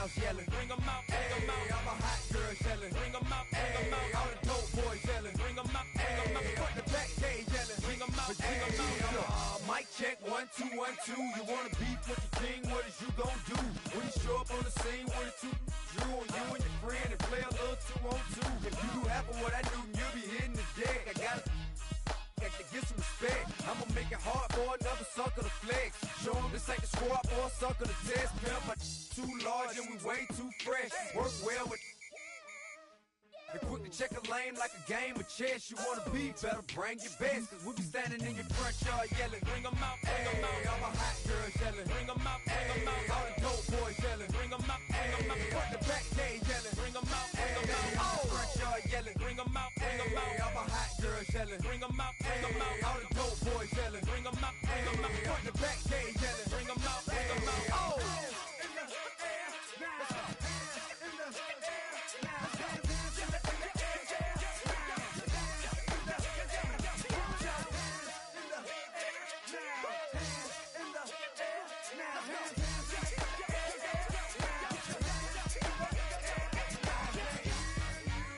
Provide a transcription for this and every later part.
house yelling. Bring 'em out, bring 'em out. All my hot girls yelling. Bring 'em out, bring 'em out. All the dope boys yelling. Bring 'em out, bring 'em out. Front the back gate yelling. Bring 'em out, bring 'em out. Mic check 1 2 1 2. You wanna beef with the king? What is you gon' do when you show up on the scene with a two Drew on you and your friend and play a little 2 on 2? If you do half of what I do, you'll be hitting the deck. I gotta get some respect. I'ma make it hard for another sucker to flex. Show 'em this ain't the squad for a sucker to test. Pimp, my too large and we way too fresh. Work well with. They quick to check a lane like a game of chess. You wanna be better, bring your best. Cause we be standing in your front yard yelling. Bring 'em out, bring 'em out. All my hot girls yelling. Bring 'em out, bring 'em out. All the dope boys yelling. Bring 'em out, bring 'em out. Front the back gate yelling. Bring 'em out, bring 'em out. Front yard yelling. Bring 'em out, bring 'em out. All my hot girls yelling. Bring 'em out, bring 'em out. All the dope boys yelling. Bring 'em out, bring 'em out. Front the back gate yelling. Bring 'em out, bring 'em out.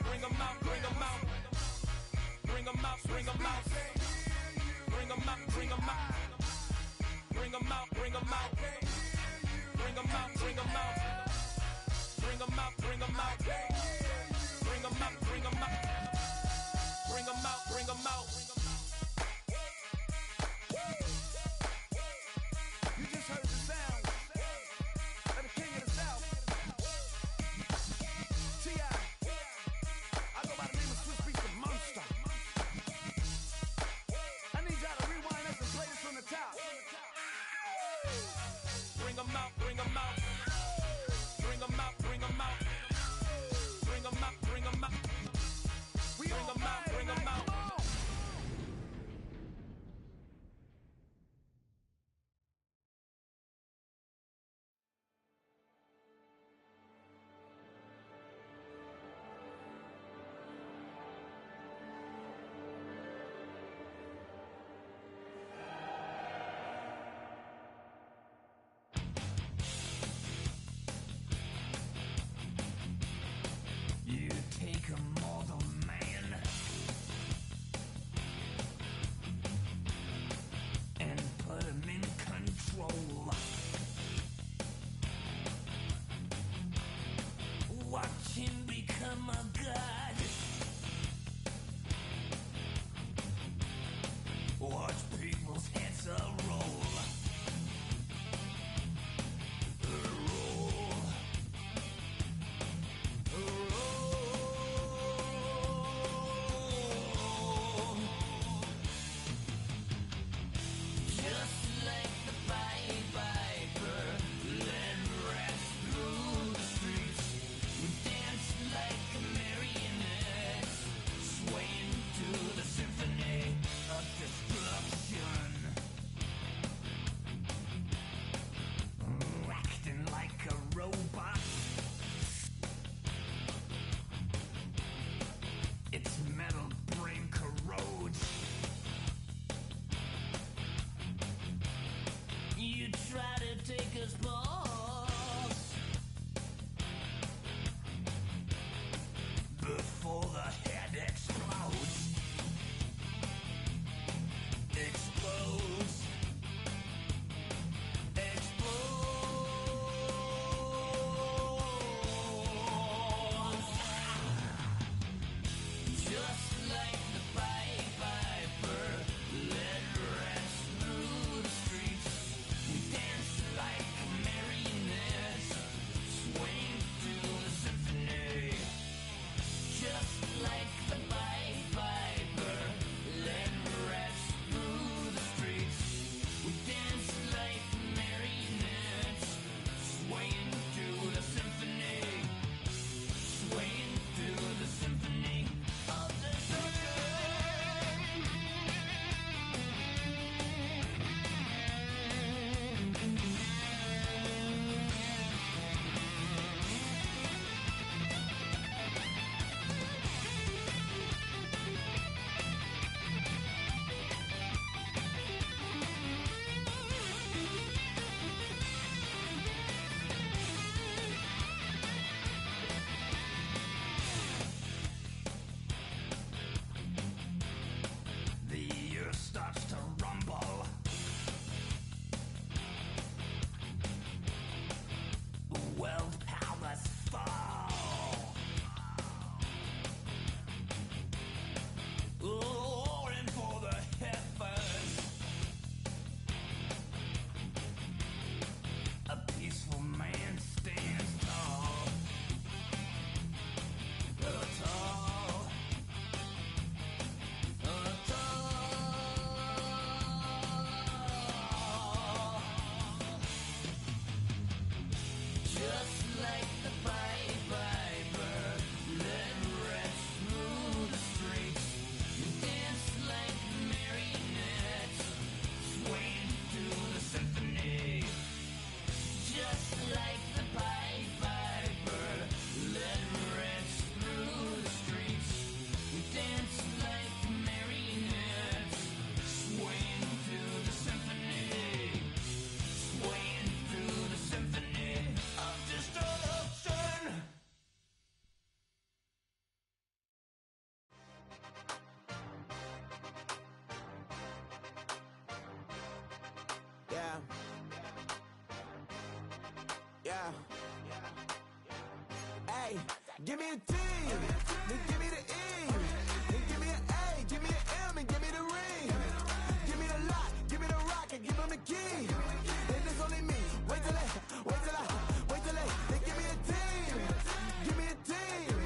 Bring 'em out, bring 'em out. Bring 'em out, bring 'em out. Bring 'em out, bring 'em out. Bring 'em out, bring 'em out. Bring 'em out, bring 'em out. Bring 'em out, bring 'em out. Bring 'em out, bring 'em out. Bring 'em out, bring 'em out. You just heard the sound of the king of the south. T.I. I go by the name of Swiss Beats the Monster. I need y'all to rewind this and play this from the top. Bring 'em out, bring 'em out. Bring 'em out, bring 'em out. Bring 'em out, bring 'em out. We Bring 'em out, bring 'em out. Yeah. Hey, give me a T, then give me the E, then give me an A, give me an M, and give me the ring. Give me the lock, give me the rock, and give him the key. And it's only me. Wait till they give me a team. Give me a team.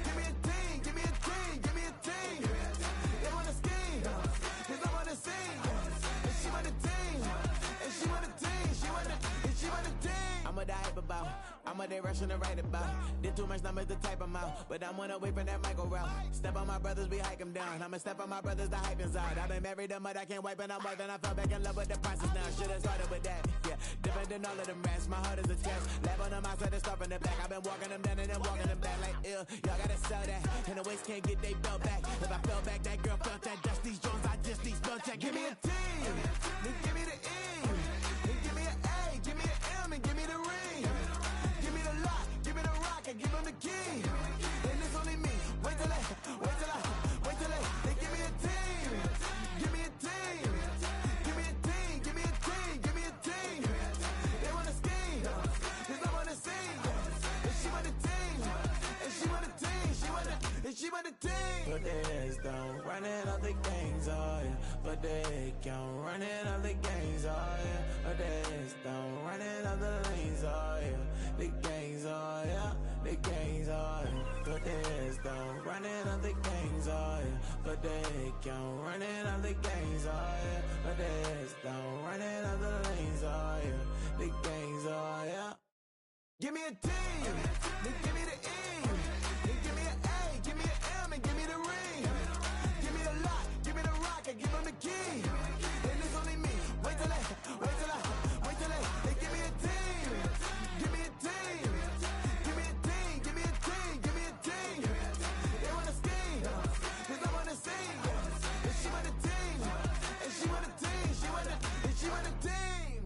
Give me a team. Give me a team. Give me a team. They wanna scheme, 'cause I wanna sing. And she want a team. And she want a team. She want a team. I'm what I hype about. I'm what they rushing to write about. Did too much numbers to type them out. But I'm one away from that Michael route. Step on my brothers, we hike them down. I'ma step on my brothers, the hype inside. I've been married them, but I can't wipe and I'm working. I fell back in love with the process now. Should've started with that. Yeah, different than all of them rats. My heart is a test. Lab on them outside and stuff in the back. I've been walking them down and then walking them back like ill. Y'all gotta sell that. And the waist can't get they belt back. If I fell back, that girl felt that. Dust these Jones, I just need spell check. Give me a T, then give me the E, then give me an A, give me an M, and give me the ring. Give me the lock, give me the rock, and give him the key. And it's only me. Wait till they give me a team. Give me a team. Give me a team. Give me a team. Give me a team. They wanna scheme, 'cause I wanna sing. And she want a team. And she want a team. She want a team. Put their heads down, running all the gangs, oh yeah. Put their head down, running all the gangs, oh yeah. Put their heads down, running all the lanes, oh yeah. The gangs, oh yeah. The gangs, oh yeah. Put their heads down, running all the gangs, oh yeah. Put their head down, running all the gangs, oh yeah. Put their heads down, running all the lanes, oh yeah. The gangs, oh yeah. Give me a T, then give me the E, then give me an A, give me an M, and give me the ring. Give me the lock, give me the rock, and give him the key. And it's only me. Wait till they give me a team. Give me a team. Give me a team. Give me a team. Give me a team. They wanna scheme, 'cause I wanna sing. And she want a team. And she want a team. She want a team.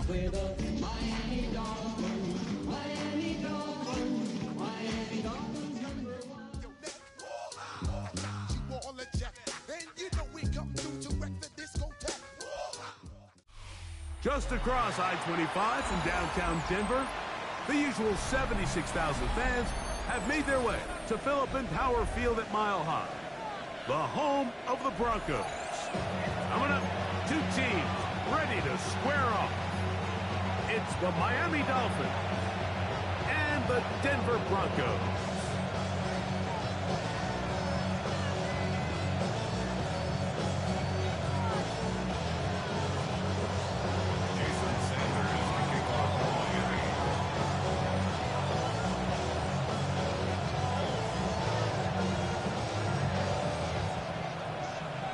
We're the Miami Dolphins, Miami Dolphins, Miami Dolphins #1. Just across I-25 from downtown Denver, the usual 76,000 fans have made their way to Philip-Power Field at Mile High, the home of the Broncos. Coming up, two teams ready to square off. It's the Miami Dolphins and the Denver Broncos.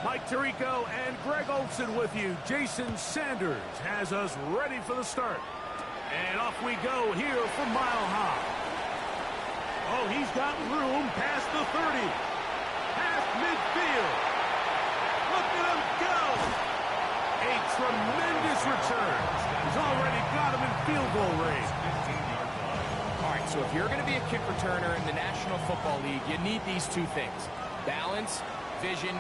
Mike Tirico and Greg Olson with you. Jason Sanders has us ready for the start. And off we go here from Mile High. Oh, he's got room past the 30. Past midfield. Look at him go. A tremendous return. He's already got him in field goal range. All right, so if you're going to be a kick returner in the National Football League, you need these two things. Balance, vision,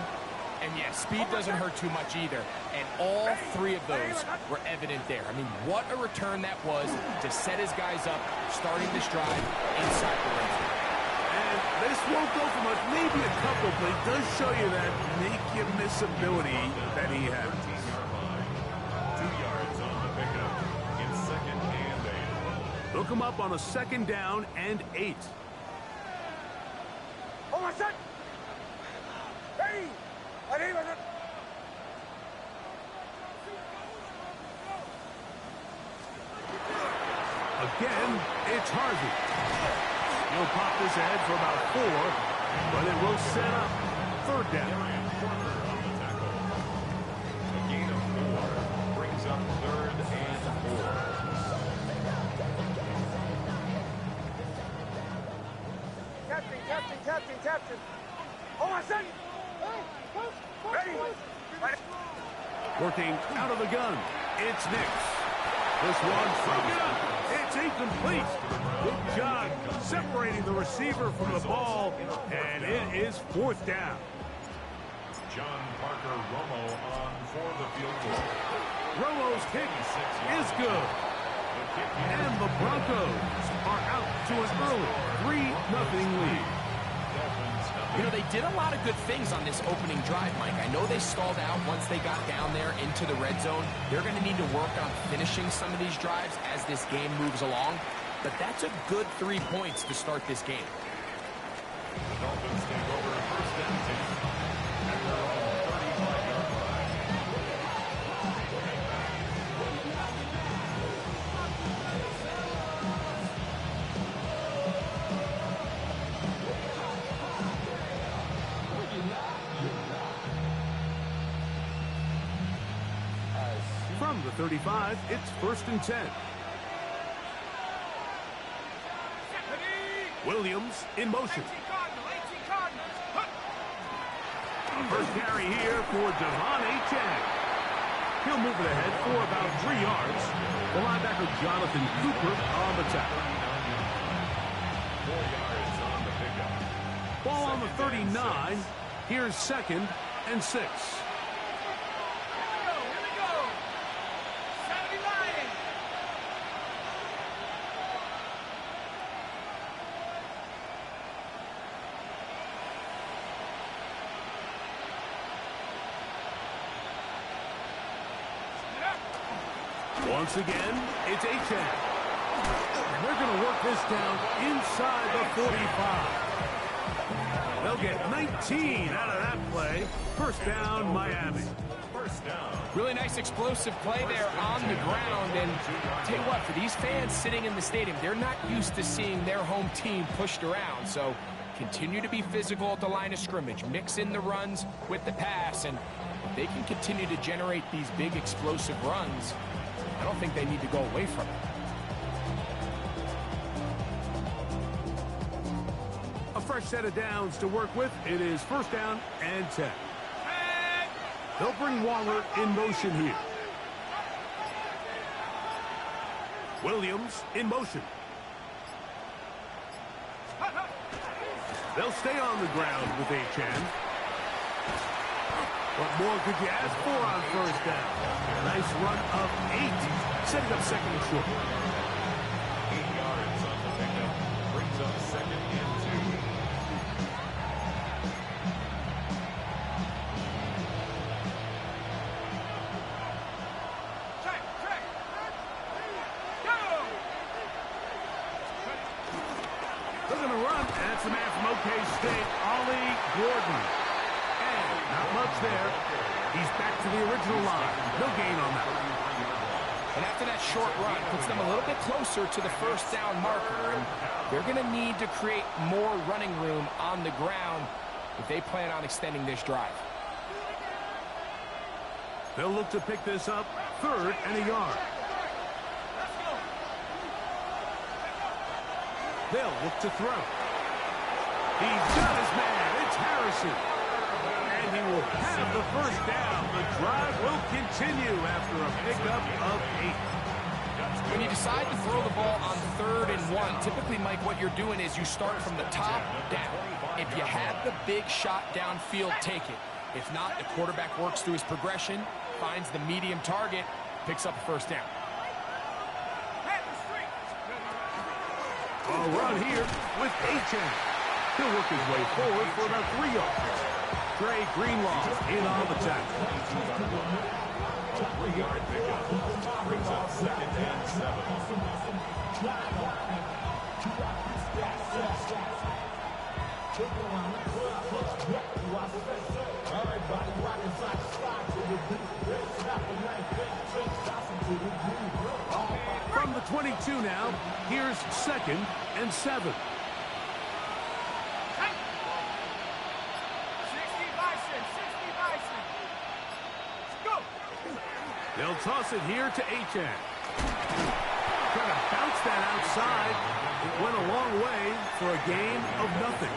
and yeah, speed doesn't hurt too much either. And all three of those were evident there. I mean, what a return that was to set his guys up, starting this drive inside the red zone. And this won't go for much, maybe a couple, but it does show you that make-you-miss ability that he has. 2 yards on the pickup in 2nd and 8. Look him up on a 2nd down and 8. Oh, my son! Hey! Again, it's Harvey. He'll pop this ahead for about 4, but it will set up 3rd down. A gain of 4 brings up 3rd and 4. Captain. Oh, my son! Ready! Working out of the gun, it's Nix. This one's broken up. It's incomplete. Good job separating the receiver from the ball, and it is 4th down. John Parker Romo on for the field goal. Romo's kick is good. And the Broncos are out to an early 3-0 lead. You know, they did a lot of good things on this opening drive, Mike. I know they stalled out once they got down there into the red zone. They're going to need to work on finishing some of these drives as this game moves along. But that's a good 3 points to start this game. The Dolphins take over 1st and 10 at their own 35-yard line. From the 35, it's 1st and 10. Williams in motion. First carry here for Devon Achane. He'll move it ahead for about 3 yards. The linebacker Jonathan Cooper on the tackle. 4 yards on the pickup. Ball on the 39. Here's 2nd and 6. Once again, it's Achane. And they're going to work this down inside the 45. They'll get 19 out of that play. 1st down, Miami. 1st down. Really nice explosive play there on the ground. And I'll tell you what, for these fans sitting in the stadium, they're not used to seeing their home team pushed around. So continue to be physical at the line of scrimmage. Mix in the runs with the pass. And if they can continue to generate these big explosive runs, I don't think they need to go away from it. A fresh set of downs to work with. It is 1st down and 10. They'll bring Waller in motion here. Williams in motion. They'll stay on the ground with Achan. What more could you ask for on first down? Nice run of 8, setting up second and short. 8 yards on the pickup. Brings up second and 2. They're going to run, and it's the man from OK State, Ollie Gordon. And not much there. He's back to the original line. No gain on that. And after that short run, puts them a little bit closer to the first down marker. And they're going to need to create more running room on the ground if they plan on extending this drive. They'll look to pick this up, 3rd and a yard. They'll look to throw. He's got his man. It's Harrison. And he will have the first down. The drive will continue after a pickup of 8. When you decide to throw the ball on 3rd and 1, typically, Mike, what you're doing is you start from the top down. If you have the big shot downfield, take it. If not, the quarterback works through his progression, finds the medium target, picks up a first down. A run here with Achan. He'll work his way forward for about 3 yards. Trey Greenlaw in on the tackle. A 3-yard pickup. Brings up second and 7. From the 22 now, here's 2nd and 7. They'll toss it here to Achan. Trying to bounce that outside. It went a long way for a gain of nothing.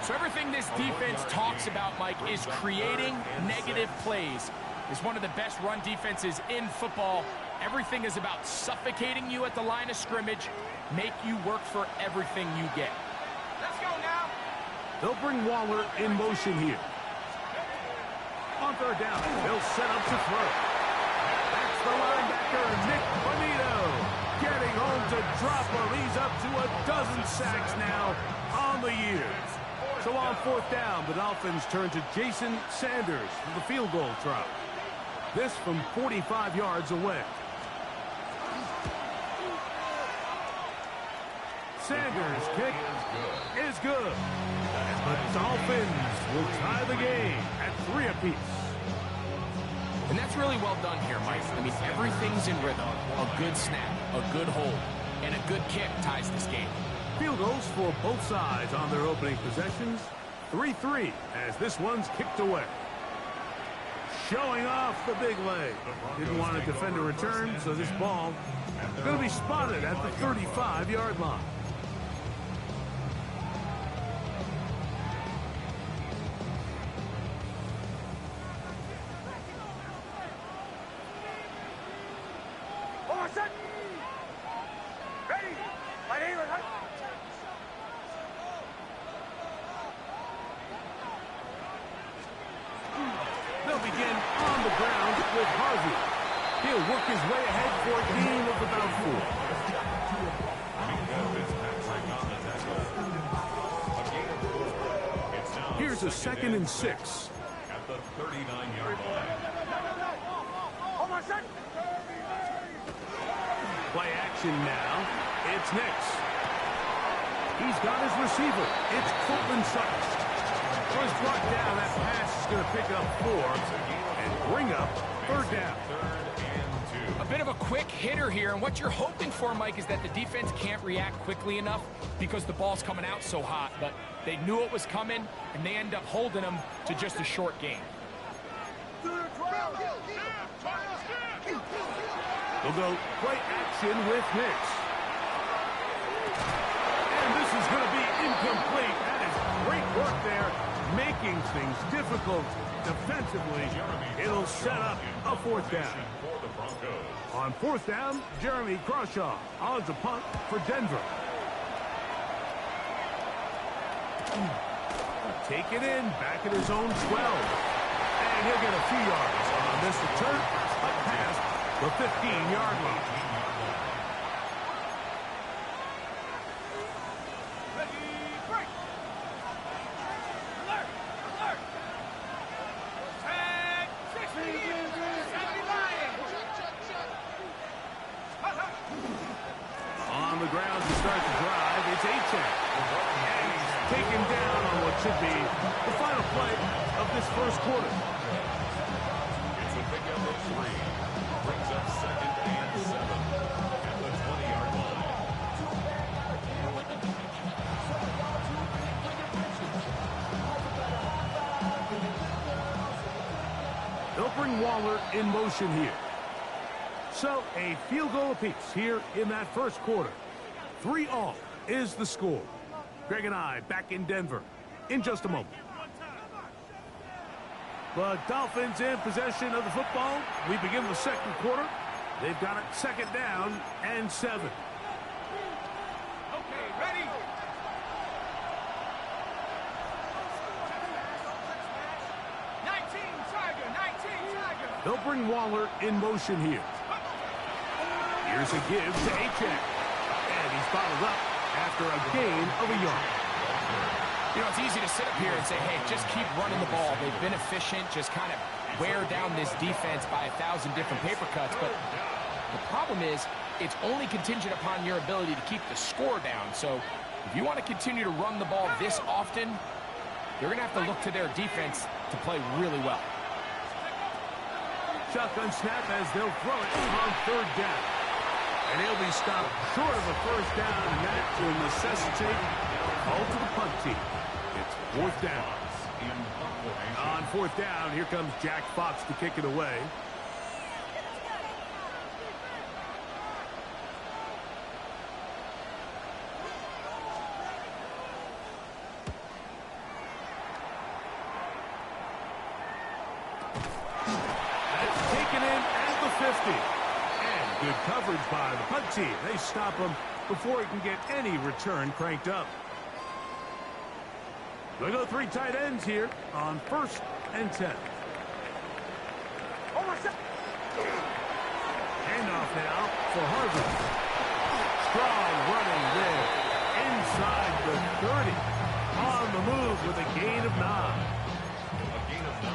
So everything this defense talks about, Mike, is creating negative plays. It's one of the best run defenses in football. Everything is about suffocating you at the line of scrimmage, make you work for everything you get. Let's go now. They'll bring Waller in motion here. On 3rd down, they'll set up to throw. That's the linebacker, Nick Bonito, getting home to drop him. He's up to a dozen sacks now on the year. So on 4th down, the Dolphins turn to Jason Sanders for the field goal try. This from 45 yards away. Sanders' kick is good. The Dolphins will tie the game at 3 apiece. And that's really well done here, Mike. I mean, everything's in rhythm. A good snap, a good hold, and a good kick ties this game. Field goals for both sides on their opening possessions. 3-3 as this one's kicked away. Showing off the big leg. Didn't want to defend a return, so this ball is going to be spotted at the 35-yard line. They'll begin on the ground with Harvey. He'll work his way ahead for a gain of about 4. Here's a 2nd and 6. At the 39-yard line. Play action now. It's Nix. He's got his receiver. It's Courtland Sutton. Was brought down. That pass is going to pick up 4 and bring up 3rd down. 3rd and 2. A bit of a quick hitter here, and what you're hoping for, Mike, is that the defense can't react quickly enough because the ball's coming out so hot. But they knew it was coming, and they end up holding them to just a short gain. We'll go play action with Nix. And this is going to be incomplete. That is great work there, making things difficult defensively. It'll set up a 4th down. On fourth down, Jeremy Crawshaw on the punt for Denver. Take it in, back at his own 12. And he'll get a few yards on this return, up past the 15-yard line. On the ground to start the drive, it's A-Check. And he's taken down on what should be the final play of this first quarter. It's a big up of 3. Brings up 2nd and 7 at the 20-yard line. They'll bring Waller in motion here. So a field goal apiece here in that first quarter. 3-all is the score. Greg and I back in Denver in just a moment. The Dolphins in possession of the football. We begin the second quarter. They've got it 2nd down and 7. Okay, ready? 19 Tiger. They'll bring Waller in motion here. Here's a give to A-Check. And he's bottled up after a gain of a yard. You know, it's easy to sit up here and say, hey, just keep running the ball. They've been efficient, just kind of wear down this defense by 1,000 different paper cuts. But the problem is, it's only contingent upon your ability to keep the score down. So if you want to continue to run the ball this often, you're going to have to look to their defense to play really well. Shotgun snap as they'll throw it on 3rd down. And he'll be stopped short of a 1st down, and that will necessitate a call to the punt team. It's 4th down. On 4th down, here comes Jack Fox to kick it away. That's taken in at the 50. And good coverage by the punt team. They stop him before he can get any return cranked up. They go 3 tight ends here on 1st and 10. Handoff now for Harvard. Strong running there inside the 30. On the move with a gain of 9. A gain of 9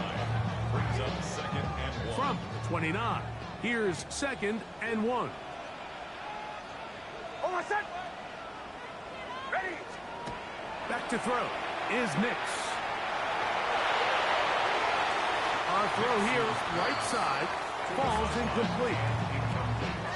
brings up 2nd and 1. From the 29. Here's 2nd and 1. Ready? Back to throw is Nix. Our throw here, right side, falls incomplete.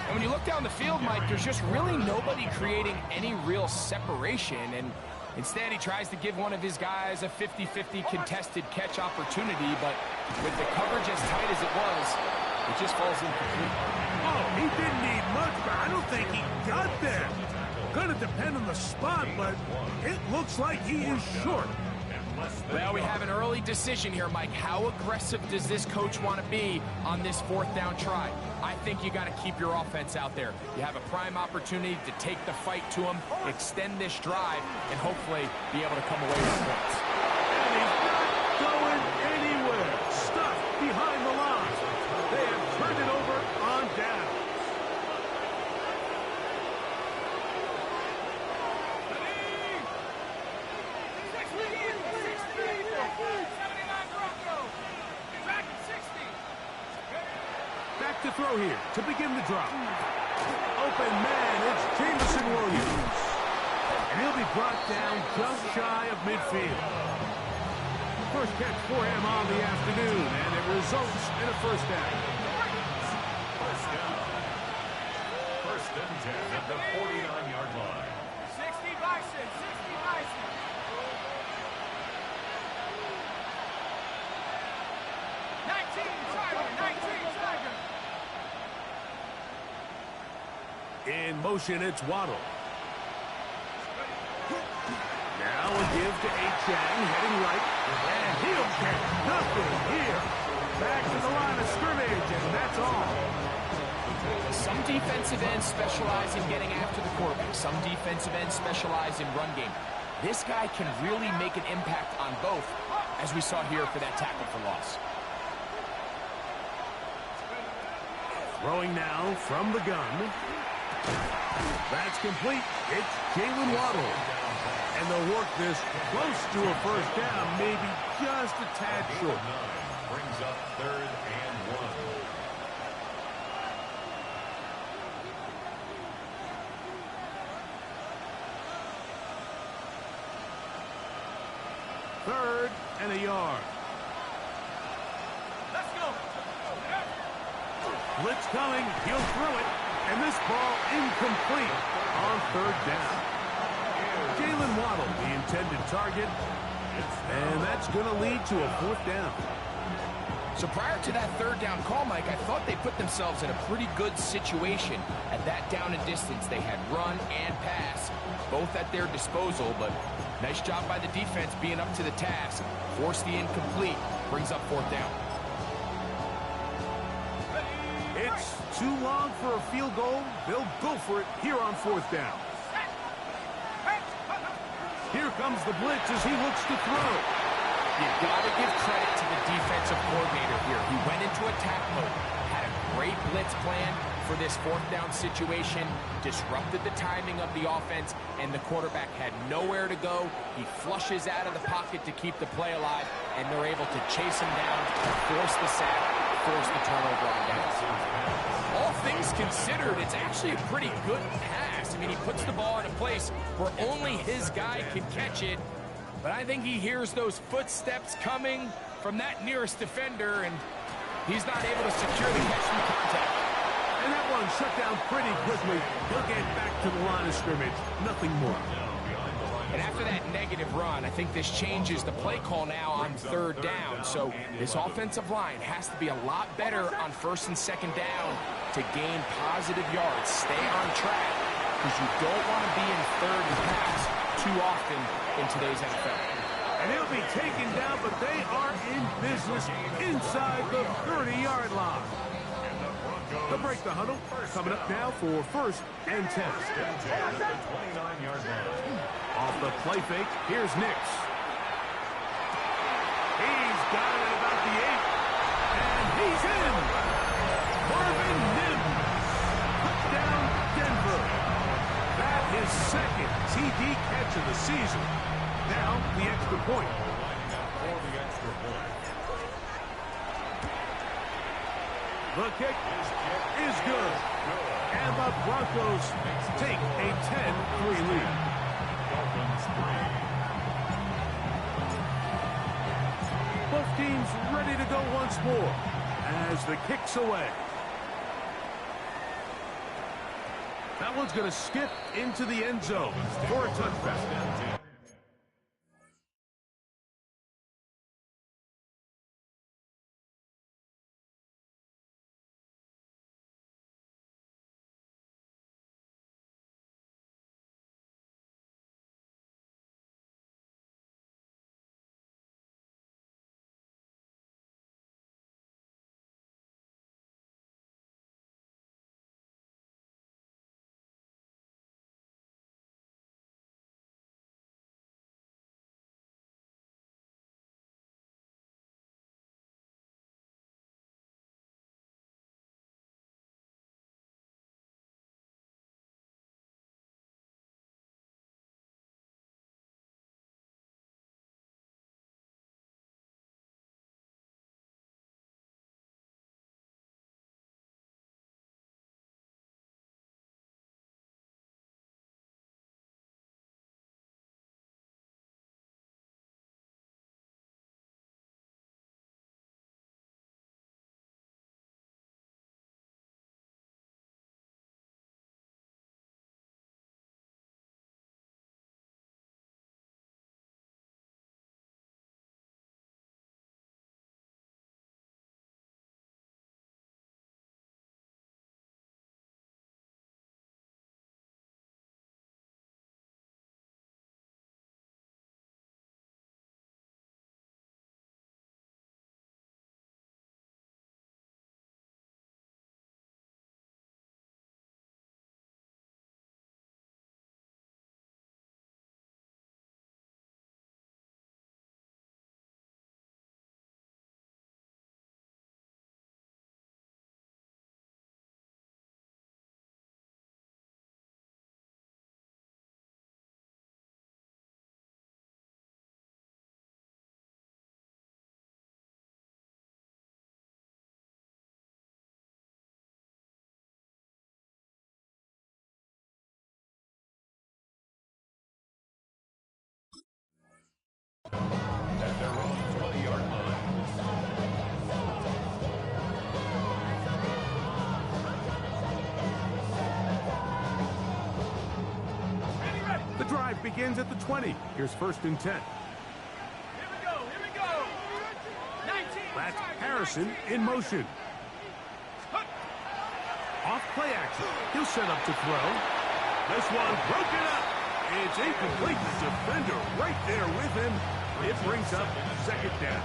And when you look down the field, Mike, there's just really nobody creating any real separation. And instead, he tries to give one of his guys a 50-50 contested catch opportunity. But with the coverage as tight as it was, it just falls incomplete. Oh, he didn't need much, but I don't think he got there. Going to depend on the spot, but it looks like he is short. Well, we have an early decision here, Mike. How aggressive does this coach want to be on this 4th down try? I think you got to keep your offense out there. You have a prime opportunity to take the fight to him, extend this drive, and hopefully be able to come away with points. And he's not going anywhere. Stuffed behind the line. They have turned it over on down. Back to throw here to begin the drop. Open man, it's Jameson Williams. And he'll be brought down just shy of midfield. First catch for him on the afternoon, and it results in a 1st down. 1st down. 1st and 10 at the 49-yard line. 60 Bison, 60 Bison. In motion, it's Waddle. Now a give to A-Chang, heading right. And he'll get nothing here. Back to the line of scrimmage, and that's all. Some defensive ends specialize in getting after the quarterback. Some defensive ends specialize in run game. This guy can really make an impact on both, as we saw here for that tackle for loss. Throwing now from the gun. That's complete. It's Jalen Waddle. And they'll work this close to a first down, maybe just a tad short. Brings up 3rd and 1. Third and a yard. Let's go. Blitz coming. He'll throw it. And this ball incomplete on 3rd down. Jalen Waddle, the intended target. And that's going to lead to a 4th down. So prior to that 3rd down call, Mike, I thought they put themselves in a pretty good situation. At that down and distance, they had run and pass, both at their disposal, but nice job by the defense being up to the task. Force the incomplete, brings up 4th down. It's too long for a field goal. They'll go for it here on 4th down. Here comes the blitz as he looks to throw. You got to give credit to the defensive coordinator here. He went into attack mode, had a great blitz plan for this 4th down situation, disrupted the timing of the offense, and the quarterback had nowhere to go. He flushes out of the pocket to keep the play alive, and they're able to chase him down, force the sack, force the turnover on downs. All things considered, it's actually a pretty good pass. I mean, he puts the ball in a place where only his guy can catch it. But I think he hears those footsteps coming from that nearest defender, and he's not able to secure the catch from contact. And that one shut down pretty quickly. He'll get back to the line of scrimmage. Nothing more. And after that negative run, I think this changes the play call now on 3rd down. So this offensive line has to be a lot better on 1st and 2nd down to gain positive yards. Stay on track, because you don't want to be in 3rd and pass too often in today's NFL. And he'll be taken down, but they are in business inside the 30-yard line. They'll break the huddle. Coming up now for 1st and 10. 29-yard line. Off the play fake, here's Nix. He's got it at about the 8. And he's in. Marvin Mims. Touchdown, Denver. That is 2nd TD catch of the season. Now, the extra point. For the extra point. The kick is good. And the Broncos take a 10-3 lead. Both teams ready to go once more as the kick's away. That one's going to skip into the end zone for a touchdown. The drive begins at the 20. Here's 1st and 10. Here we go. 19. That's Harrison in motion. Off play action. He'll set up to throw. This one broken up. It's incomplete. The defender right there with him. It brings up 2nd down.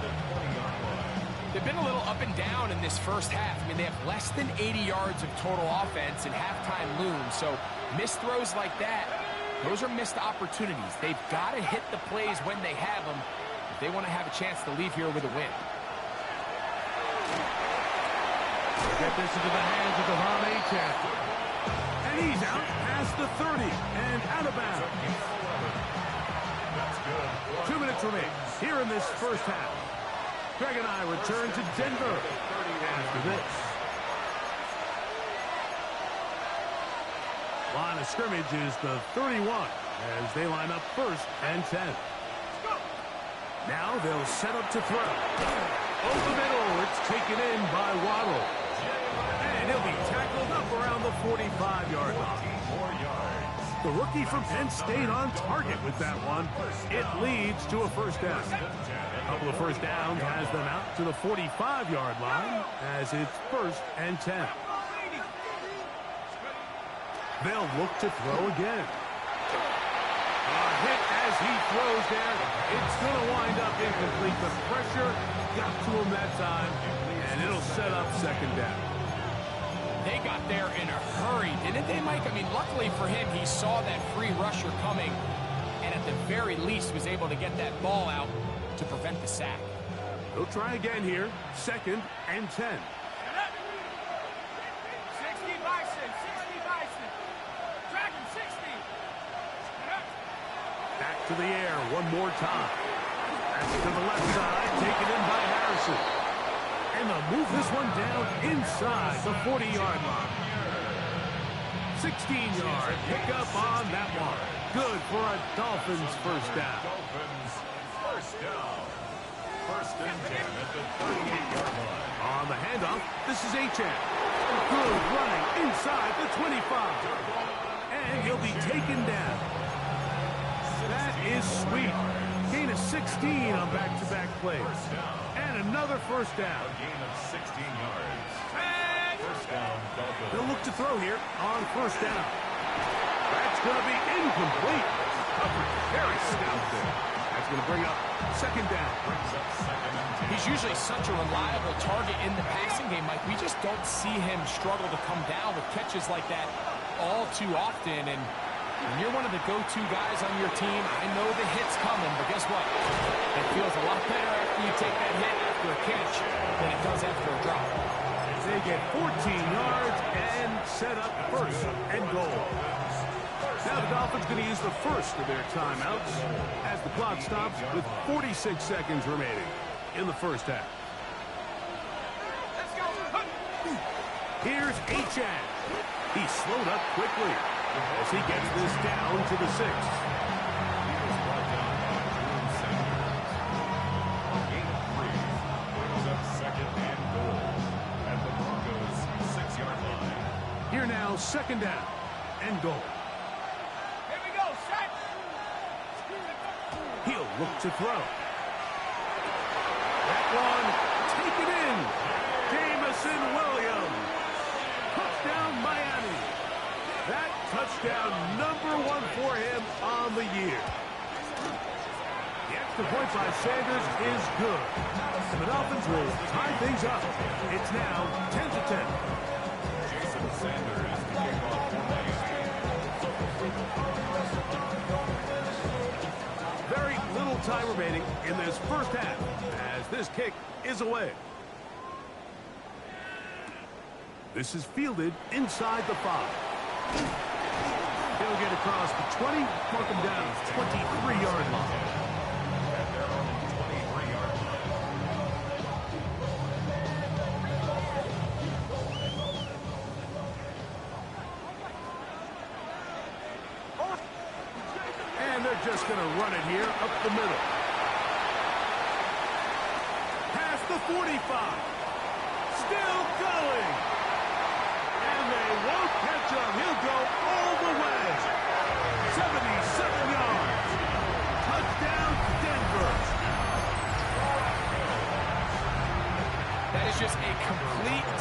They've been a little up and down in this first half. I mean, they have less than 80 yards of total offense and halftime looms. So missed throws like that, those are missed opportunities. They've got to hit the plays when they have them if they want to have a chance to leave here with a win. Get this into the hands of Devon Achane. And he's out past the 30 and out of bounds. 2 minutes remain here in this first half. Greg and I return to Denver after this. Line of scrimmage is the 31 as they line up 1st and 10. Now they'll set up to throw. Over the middle, it's taken in by Waddle. And he'll be tackled up around the 45-yard line. The rookie from Penn State on target with that one. It leads to a 1st down. A couple of 1st downs has them out to the 45-yard line as it's 1st and 10. They'll look to throw again. A hit as he throws there. It's going to wind up incomplete. The pressure got to him that time, and it'll set up 2nd down. They got there in a hurry, didn't they, Mike? I mean, luckily for him, he saw that free rusher coming and at the very least was able to get that ball out to prevent the sack. They'll try again here. 2nd and 10. 60 Bison. Dragon 60. Back to the air one more time. That's to the left side, taken in by Harrison. And they'll move this one down inside the 40-yard line. 16-yard pickup on that one. Good for a Dolphins 1st down. First and 10 at the 38-yard line. On the handoff, this is Achane. Good running inside the 25. And he'll be taken down. That is sweet. Gain of 16 on back-to-back plays. And another 1st down. A gain of 16 yards. 1st down, Dolphins. They'll look to throw here on 1st down. That's going to be incomplete. Coverage very stout there. That's going to bring up 2nd down. Brings up 2nd and 10. He's usually such a reliable target in the passing game, Mike. We just don't see him struggle to come down with catches like that all too often. And when you're one of the go-to guys on your team, I know the hit's coming, but guess what? It feels a lot better after you take that hit after a catch than it does after a drop. They get 14 yards and set up 1st and goal. Now the Dolphins going to use the first of their timeouts as the clock stops with 46 seconds remaining in the first half. Here's Achane. He slowed up quickly as he gets this down to the 6. He was brought down by Drew Sanders. A gain of 3 brings up 2nd and goal at the Broncos 6-yard line. Here now, 2nd down and goal. Here we go, set. He'll look to throw. That one taken in. Jamison Williams. Touchdown Miami. That touchdown #1 for him on the year. The extra point by Sanders is good. And the Dolphins will tie things up. It's now 10-10. Jason Sanders to kick off for Miami. Very little time remaining in this first half as this kick is away. This is fielded inside the 5. He'll get across the 20, mark him down 23-yard line. At their own 23-yard line. And they're just going to run it here up the middle. Past the 45. Still going. And they won't catch him. He'll go all the way. 77 yards.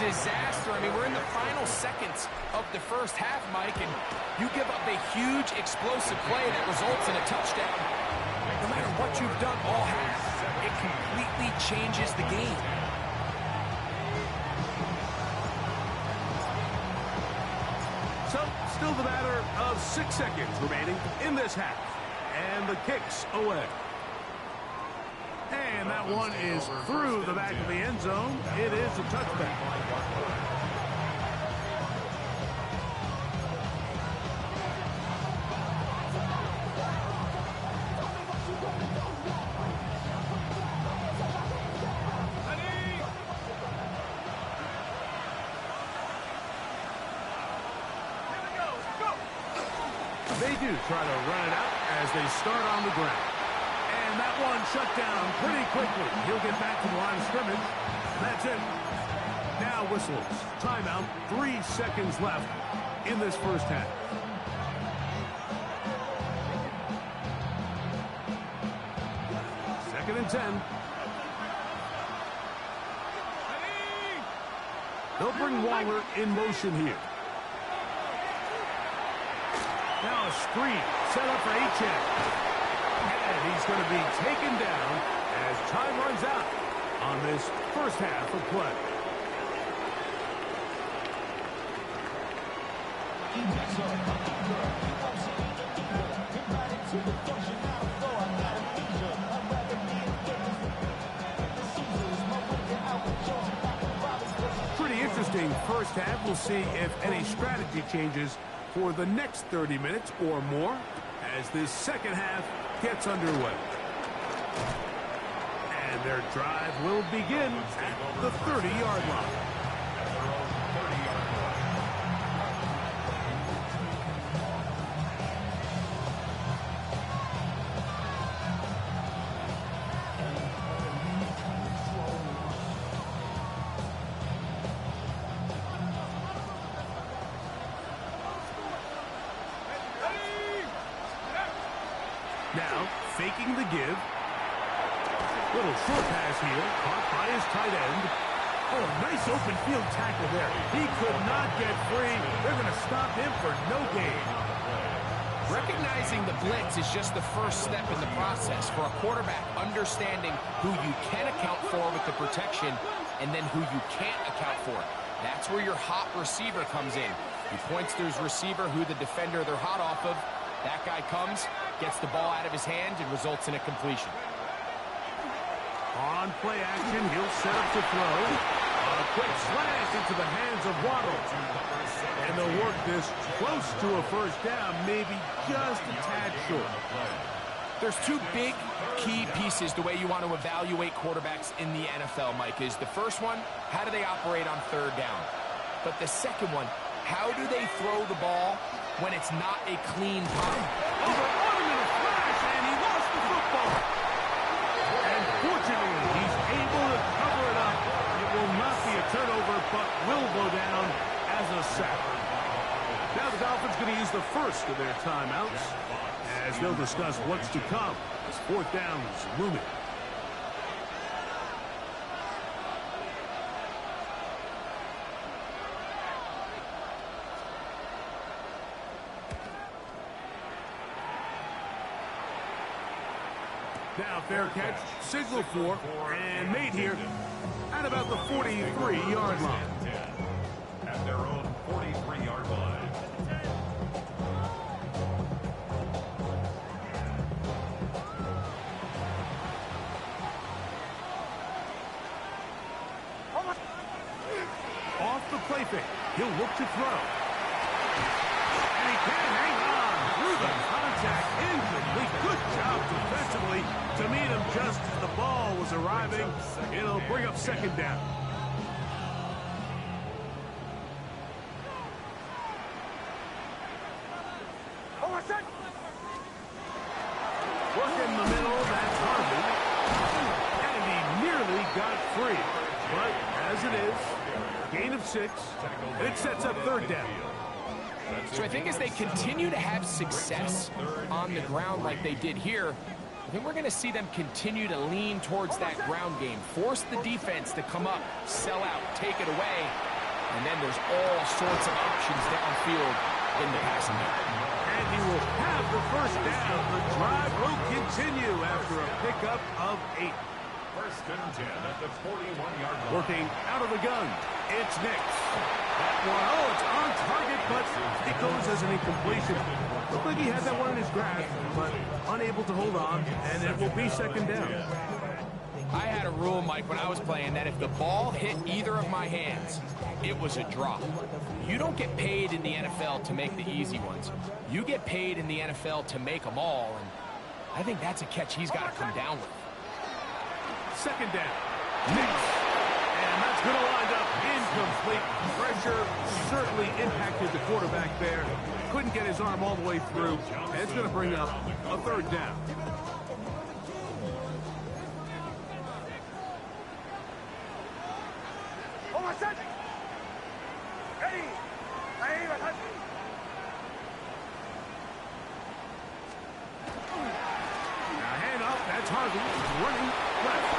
disaster. I mean, we're in the final seconds of the first half, Mike, and you give up a huge explosive play that results in a touchdown. No matter what you've done all half, it completely changes the game. So, still the matter of 6 seconds remaining in this half. And the kick's away. And that one is through the back of the end zone. It is a touchback. They do try to run it out as they start on the ground. And that one shut down pretty quickly. He'll get back to the line of scrimmage. That's it. Now whistles. Timeout. 3 seconds left in this first half. Second and 10. They'll bring Waller in motion here. Now a screen set up for Achane. And he's going to be taken down as time runs out on this first half of play. Pretty interesting first half. We'll see if any strategy changes for the next 30 minutes or more as this second half gets underway. And their drive will begin at the 30-yard line. Now, faking the give. Little short pass here, caught by his tight end. Oh, nice open field tackle there. He could not get free. They're going to stop him for no gain. Recognizing the blitz is just the first step in the process for a quarterback, understanding who you can account for with the protection and then who you can't account for. That's where your hot receiver comes in. He points to his receiver, who the defender they're hot off of. That guy comes, gets the ball out of his hand, and results in a completion. On play action, he'll set up to throw. A quick slash into the hands of Waddle. And they'll work this close to a first down, maybe just a tad short. There's two big key pieces the way you want to evaluate quarterbacks in the NFL, Mike, is the first one, how do they operate on third down? But the second one, how do they throw the ball when it's not a clean pop? Over automated flash, and he lost the football. And fortunately, he's able to cover it up. It will not be a turnover, but will go down as a sack. Now the Dolphins going to use the first of their timeouts as they'll discuss what's to come as fourth down is looming. Now fair catch, signal for, and made here at about the 43-yard line. At their own 43-yard line. Off the play fake, he'll look to throw. And he can hang on through the contact, incomplete. Good job defensively to meet him just as the ball was arriving. It'll bring up second down. Working the middle, that's Harvey. And he nearly got free. But as it is, gain of 6, and it sets up third down. So I think as they continue to have success on the ground like they did here, I think we're going to see them continue to lean towards that ground game, force the defense to come up, sell out, take it away, And then there's all sorts of options downfield in the passing game. And he will have the first down. The drive will continue after a pickup of 8. First and 10 at the 41-yard line. Working out of the gun, it's Nix. That one, oh, it's on target, but it goes as an incompletion. Looked like he had that one in his grasp, but unable to hold on, and it will be second down. I had a rule, Mike, when I was playing that if the ball hit either of my hands, it was a drop. You don't get paid in the NFL to make the easy ones. You get paid in the NFL to make them all, and I think that's a catch he's got to come down with. Second down. Nix. And that's going to wind up incomplete. Pressure certainly impacted the quarterback there. Couldn't get his arm all the way through. And it's going to bring up a third down. Now hand off. That's Harvey running left.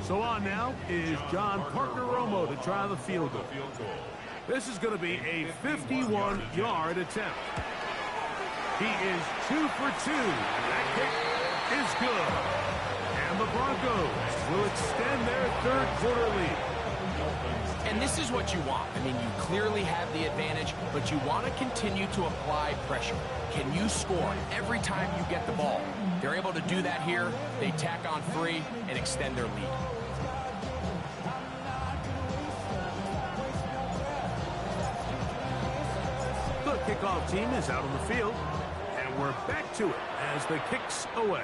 So on now is John Parker Romo to try the field goal. This is going to be a 51-yard attempt. He is 2 for 2. That kick is good. And the Broncos will extend their third quarter lead. And this is what you want. I mean, you clearly have the advantage, but you want to continue to apply pressure. Can you score every time you get the ball? They're able to do that here. They tack on 3 and extend their lead. The kickoff team is out on the field, and we're back to it as the kick's away.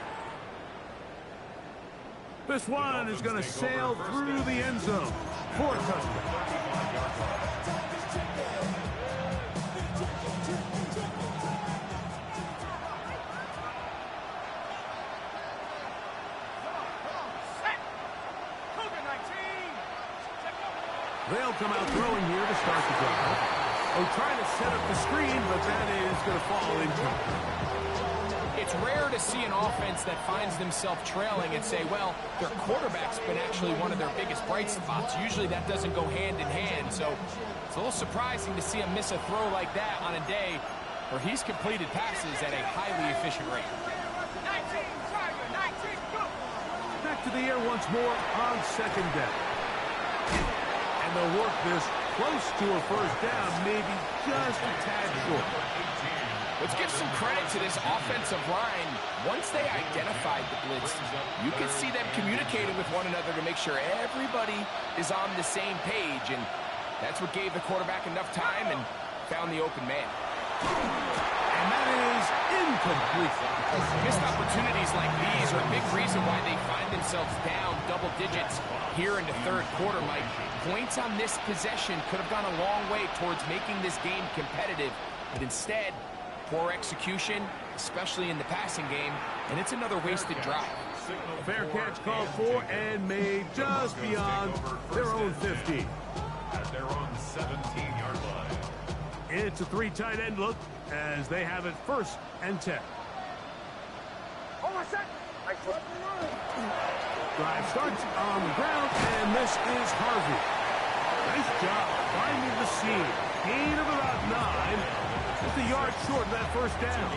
This one is going to sail through the end zone for a touchdown. They'll come out throwing here to start the drive. Oh, trying to set up the screen, but that is going to fall incomplete. It's rare to see an offense that finds themselves trailing and say, well, their quarterback's been actually one of their biggest bright spots. Usually that doesn't go hand in hand, so it's a little surprising to see him miss a throw like that on a day where he's completed passes at a highly efficient rate. 19, Tiger, 19, go! Back to the air once more on second down. And they'll work this close to a first down, maybe just a tad short. Let's give some credit to this offensive line. Once they identified the blitz, you can see them communicating with one another to make sure everybody is on the same page, and that's what gave the quarterback enough time and found the open man. And that is incomplete. Missed opportunities like these are a big reason why they find themselves down double digits here in the third quarter, Mike. Points on this possession could have gone a long way towards making this game competitive, but instead, poor execution, especially in the passing game, and it's another wasted drive. Fair catch called for and made just beyond their own 50. At their own 17-yard line. It's a 3 tight end look as they have it first and 10. Drive starts on the ground, and this is Harvey. Nice job finding the seam. Gain of about 9. Just a yard short of that first down.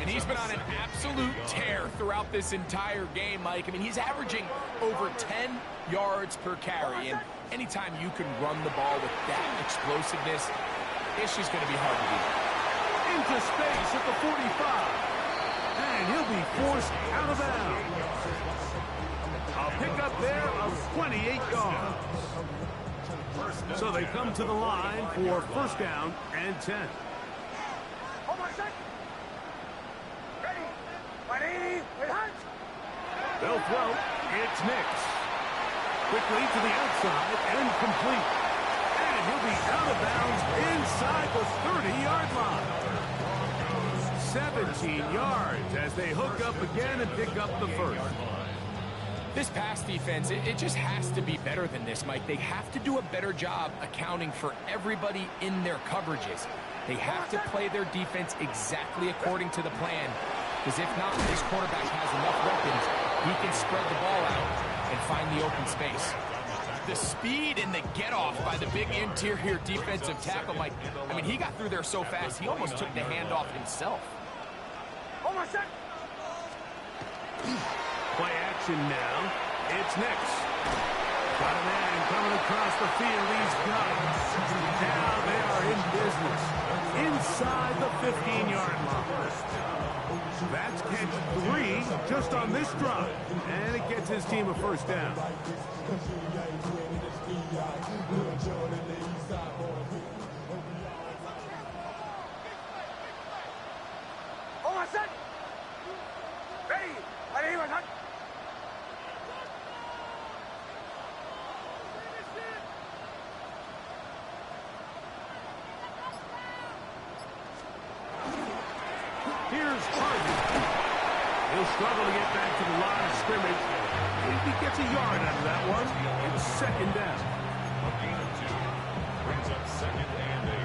And he's been on an absolute tear throughout this entire game, Mike. I mean, he's averaging over 10 yards per carry. And anytime you can run the ball with that explosiveness, it's just going to be hard to beat. Into space at the 45. And he'll be forced out of bounds. A pickup there of 28 yards. So they come to the line for first down and 10. They'll throw. It's Nix. Quickly to the outside and complete. And he'll be out of bounds inside the 30-yard line. 17 yards as they hook up again and pick up the first. This pass defense, it just has to be better than this, Mike. They have to do a better job accounting for everybody in their coverages. They have to play their defense exactly according to the plan, because if not, this quarterback has enough weapons. He can spread the ball out and find the open space. The speed and the get-off by the big interior defensive tackle, Mike. I mean, he got through there so fast, he almost took the handoff himself. Play action now. It's Nix. Got a man coming across the field. He's got it. Now they are in business. Inside the 15-yard line. That's catch 3 just on this drive. And it gets his team a first down. Here's Harvey. He'll struggle to get back to the line of scrimmage. If he gets a yard out of that one, it's second down. A gain of 2 brings up second and 8.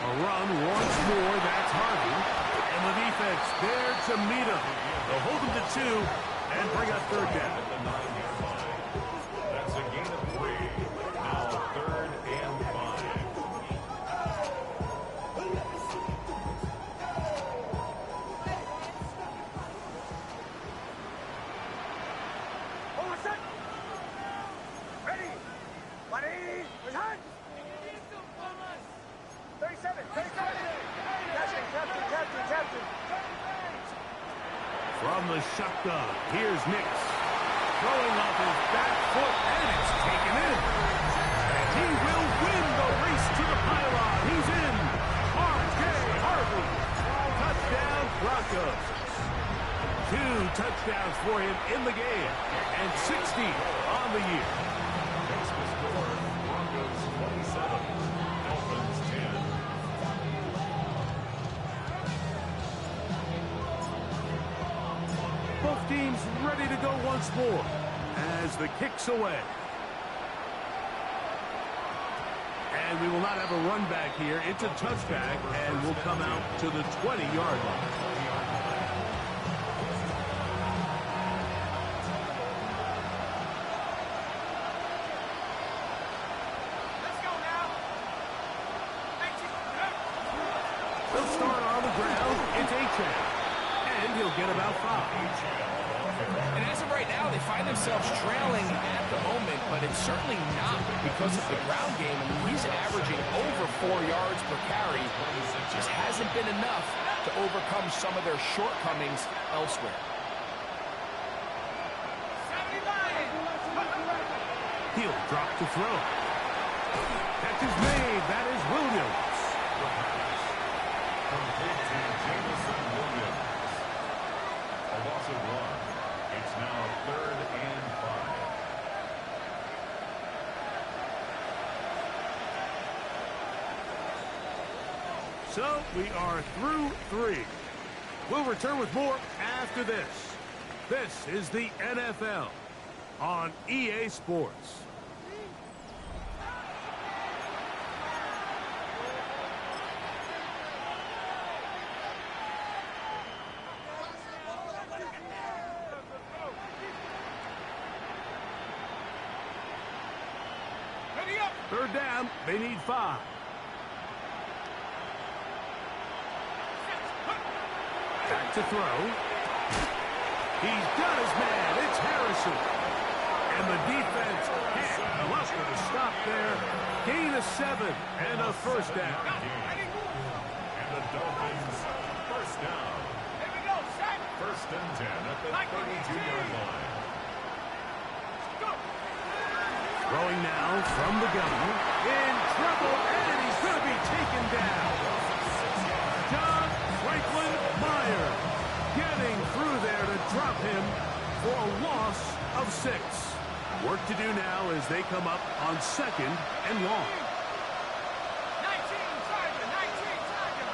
A run once more, that's Harvey. And the defense there to meet him. They'll hold him to 2 and bring up third down. At the 9-yard line. That's a gain of 3. Now third and 5. From the shotgun, here's Nix. Throwing off his back foot, and it's taken in. And he will win the race to the pylon. He's in. R.J. Harvey. Touchdown, Broncos. 2 touchdowns for him in the game, and 60 on the year. Makes the score Broncos 27, Dolphins 10. Both teams ready to go once more as the kick's away. And we will not have a run back here. It's a touchback, and we'll come out to the 20-yard line. They'll start on the ground. It's Achane. And he'll get about 5. And as of right now, they find themselves trailing at the moment, but it's certainly not because of the ground game. I mean, he's averaging over 4 yards per carry. It just hasn't been enough to overcome some of their shortcomings elsewhere. He'll drop to throw. Catch is made. That is Williams. Complete to Jameson Williams. A loss of 1. It's now third and 5. So we are through 3. We'll return with more after this. This is the NFL on EA Sports. Third down, they need 5. Back to throw. He's got his man. It's Harrison. And the defense can't muster to stop there. Gain of 7 and a first down. And the Dolphins first down. First and 10 at the 32-yard line. Throwing now from the gun. In trouble, and he's going to be taken down. John Franklin Myers getting 6. Work to do now as they come up on 2nd and long. 19, Tiger, 19, Tiger.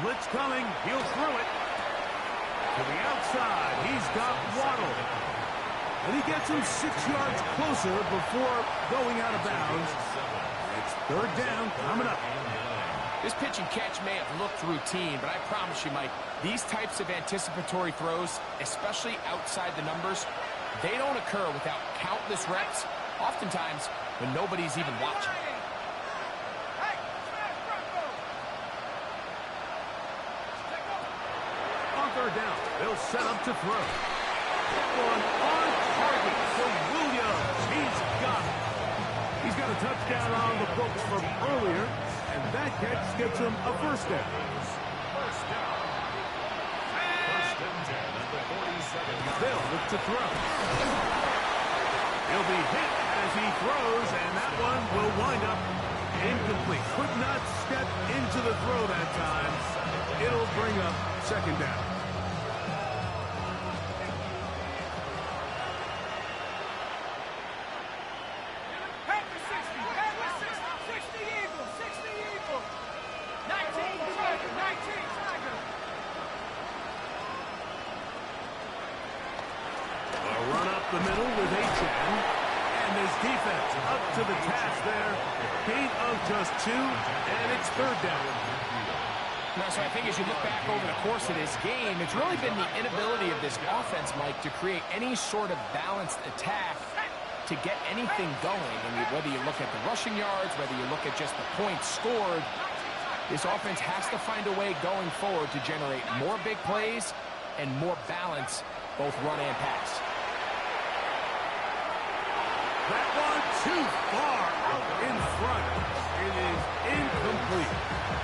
Blitz coming. He'll throw it. To the outside, he's got Waddle. And he gets him 6 yards closer before going out of bounds. It's 3rd down coming up. This pitch and catch may have looked routine, but I promise you, Mike, these types of anticipatory throws, especially outside the numbers, they don't occur without countless reps, oftentimes when nobody's even watching. On 3rd down, they'll set up to throw. That one on target for Williams. He's got it. He's got a touchdown on the books from earlier, and that catch gets him a 1st down. First down. 1st and 10 at the 47-yard. They'll look to throw. He'll be hit as he throws, and that one will wind up incomplete. Could not step into the throw that time. It'll bring up 2nd down. Head to 60, head to 60 Eagles, 60 Eagles. 19, Tiger, 19, Tiger. A run up the middle with Achan. And his defense up to the task there. Gain of just 2, and it's 3rd down. So I think as you look back over the course of this game, it's really been the inability of this offense, Mike, to create any sort of balanced attack to get anything going. I mean, whether you look at the rushing yards, whether you look at just the points scored, this offense has to find a way going forward to generate more big plays and more balance, both run and pass. That one too far out in front. It is incomplete.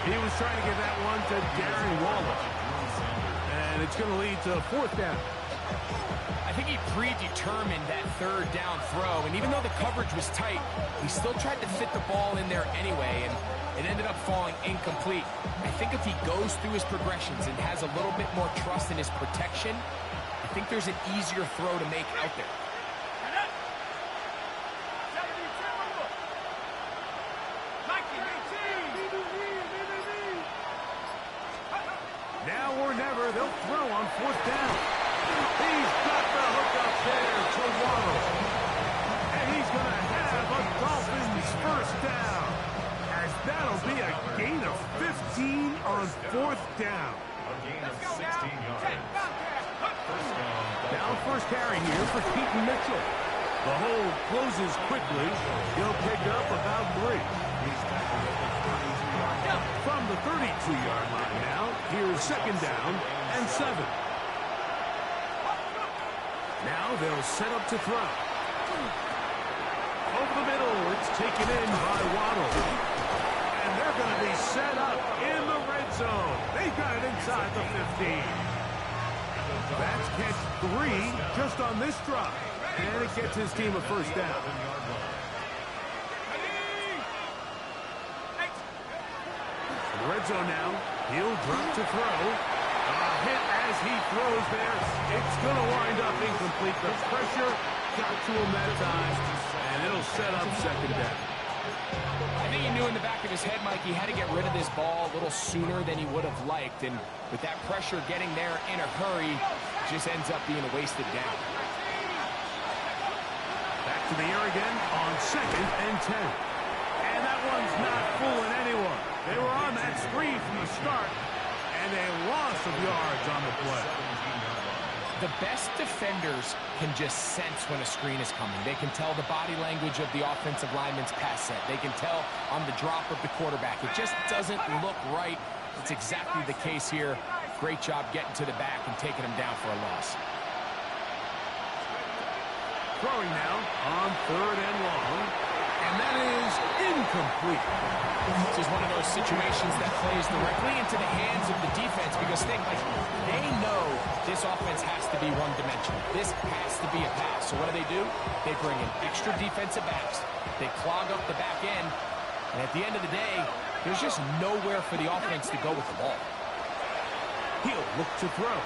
He was trying to get that one to Darren Waller. And it's going to lead to 4th down. I think he predetermined that 3rd down throw, and even though the coverage was tight, he still tried to fit the ball in there anyway, and it ended up falling incomplete. I think if he goes through his progressions and has a little bit more trust in his protection, I think there's an easier throw to make out there. Now or never, they'll throw on 4th down. He's got the hook up there to Waddle. And he's going to have a Dolphins 1st down. As that'll be a gain of 15 on 4th down. A gain of 16 yards. First down. Now 1st carry here for Keaton Mitchell. The hole closes quickly. He'll pick up about 3. From the 32-yard line now, here's 2nd down and 7. Now they'll set up to throw. Over the middle, it's taken in by Waddle. And they're going to be set up in the red zone. They got it inside the 15. That's catch 3 just on this drive. And it gets his team a 1st down. Red zone now. He'll drop to throw. A hit as he throws there. It's going to wind up incomplete. The pressure got to him that time, and it'll set up 2nd down. I think he knew in the back of his head, Mike, he had to get rid of this ball a little sooner than he would have liked. And with that pressure getting there in a hurry, it just ends up being a wasted down. Back to the air again on 2nd and 10. And that one's not fooling anyone. They were on that screen from the start, and a loss of yards on the play. The best defenders can just sense when a screen is coming. They can tell the body language of the offensive lineman's pass set. They can tell on the drop of the quarterback. It just doesn't look right. It's exactly the case here. Great job getting to the back and taking him down for a loss. Throwing now on 3rd and long. And that is incomplete. This is one of those situations that plays directly into the hands of the defense because they know this offense has to be one-dimensional. This has to be a pass. So what do? They bring in extra defensive backs. They clog up the back end. And at the end of the day, there's just nowhere for the offense to go with the ball. He'll look to throw.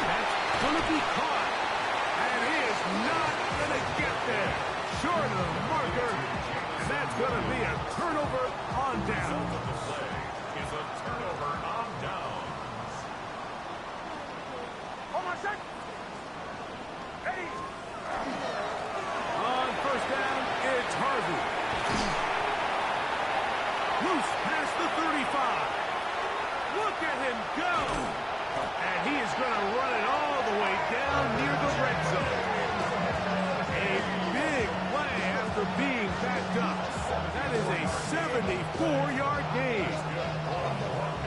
That's going to be caught. And he is not going to get there. Short of the marker. And that's going to be a turnover on down. Result of the play is a turnover on downs. Hold on, set. Ready. On first down, it's Harvey. Loose past the 35. Look at him go. And he is going to run it all the way down near the red zone. A big play after being backed up. That is a 74-yard gain.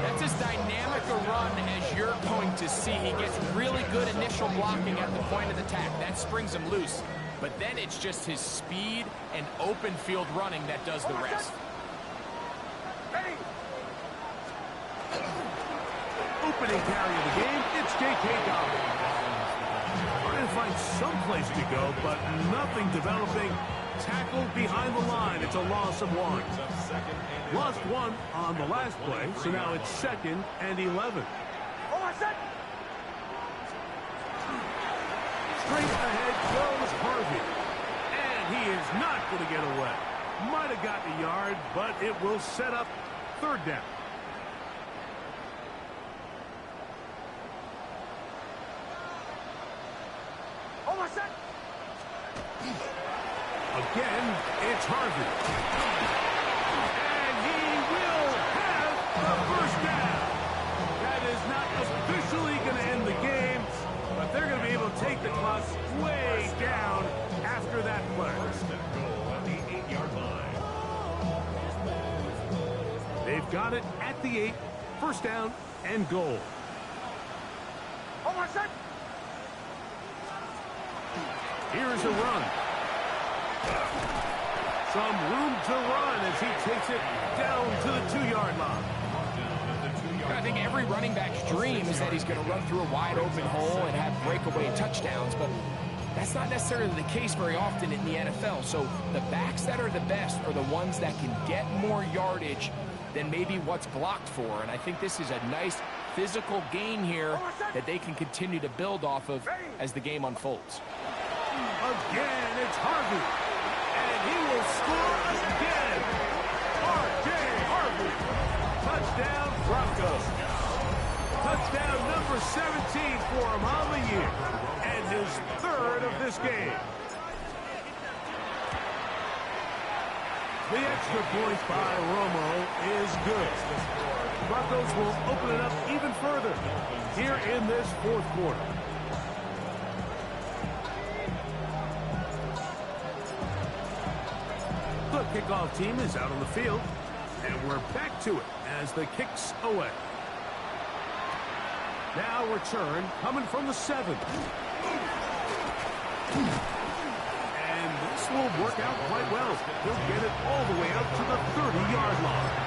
That's as dynamic a run as you're going to see. He gets really good initial blocking at the point of attack. That springs him loose. But then it's just his speed and open field running that does the rest. Ready. Opening carry of the game, it's J.K. Dobbins. Trying to find some place to go, but nothing developing. Tackled behind the line. It's a loss of 1. Lost 1 on the last play, so now it's 2nd and 11. Hold on, set. Straight ahead goes Harvey. And he is not going to get away. Might have gotten a yard, but it will set up 3rd down. Hold on, set. Again, it's Harvey. And he will have the 1st down. That is not officially going to end the game, but they're going to be able to take the clock way down after that play. First and goal at the 8-yard line. They've got it at the 8, 1st down and goal. Hold on, set. Here's a run. Some room to run as he takes it down to the 2-yard line. I think every running back's dream is that he's going to run through a wide open hole and have breakaway touchdowns, but that's not necessarily the case very often in the NFL. So the backs that are the best are the ones that can get more yardage than maybe what's blocked for. And I think this is a nice physical gain here that they can continue to build off of as the game unfolds. Again, it's Harvey. And he will score again. R.J. Harvey. Touchdown, Broncos. Touchdown number 17 for him on the year. And his 3rd of this game. The extra point by Romo is good. Broncos will open it up even further here in this 4th quarter. The kickoff team is out on the field, and we're back to it as the kick's away. Now return coming from the 7. And this will work out quite well. He'll get it all the way out to the 30-yard line.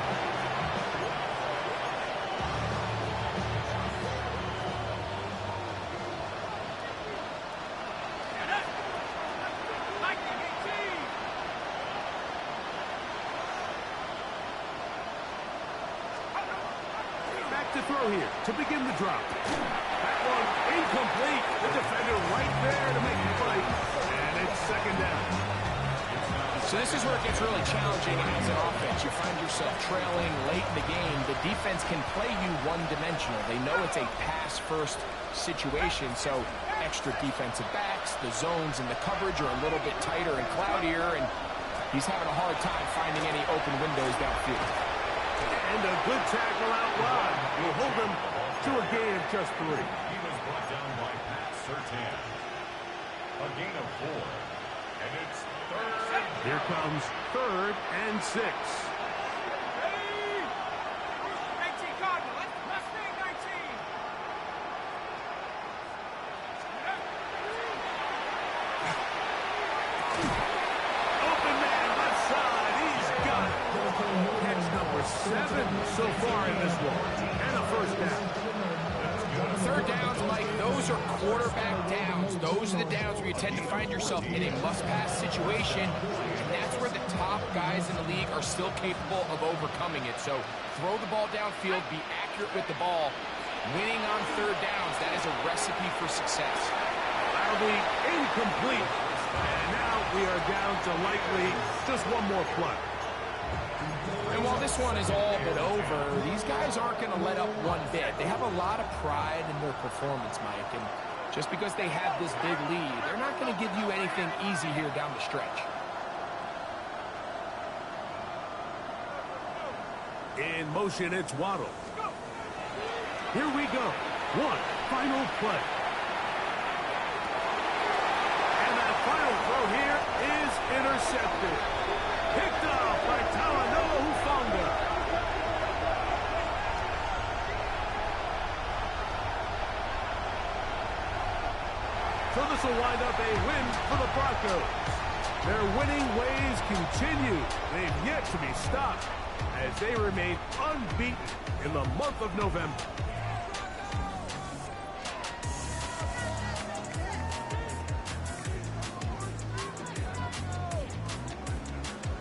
To throw here to begin the drop. That one incomplete. The defender right there to make the fight. And it's 2nd down. So this is where it gets really challenging as an offense. You find yourself trailing late in the game. The defense can play you one-dimensional. They know it's a pass-first situation, so extra defensive backs, the zones and the coverage are a little bit tighter and cloudier, and he's having a hard time finding any open windows downfield. And a good tackle out wide will hold them to a gain of just 3. He was brought down by Pat Surtain. A gain of 4. And it's 3rd. Here comes 3rd and 6. Ready. 19 Cardinal. Let's stay 19. Open man left side. He's got it. Catch number 7 so far in this one. And a 1st down. 3rd downs, Mike, those are quarterback downs. Those are the downs where you tend to find yourself in a must-pass situation, and that's where the top guys in the league are still capable of overcoming it. So throw the ball downfield, be accurate with the ball, Winning on third downs, that is a recipe for success. That'll be incomplete. And now we are down to likely just one more play. And while this one is all but over, these guys aren't going to let up one bit. They have a lot of pride in their performance, Mike. And just because they have this big lead, they're not going to give you anything easy here down the stretch. In motion, it's Waddle. Here we go. One final play. And that final throw here is intercepted. Picked off by Talanoa Hufanga. So this will wind up a win for the Broncos. Their winning ways continue. They've yet to be stopped as they remain unbeaten in the month of November.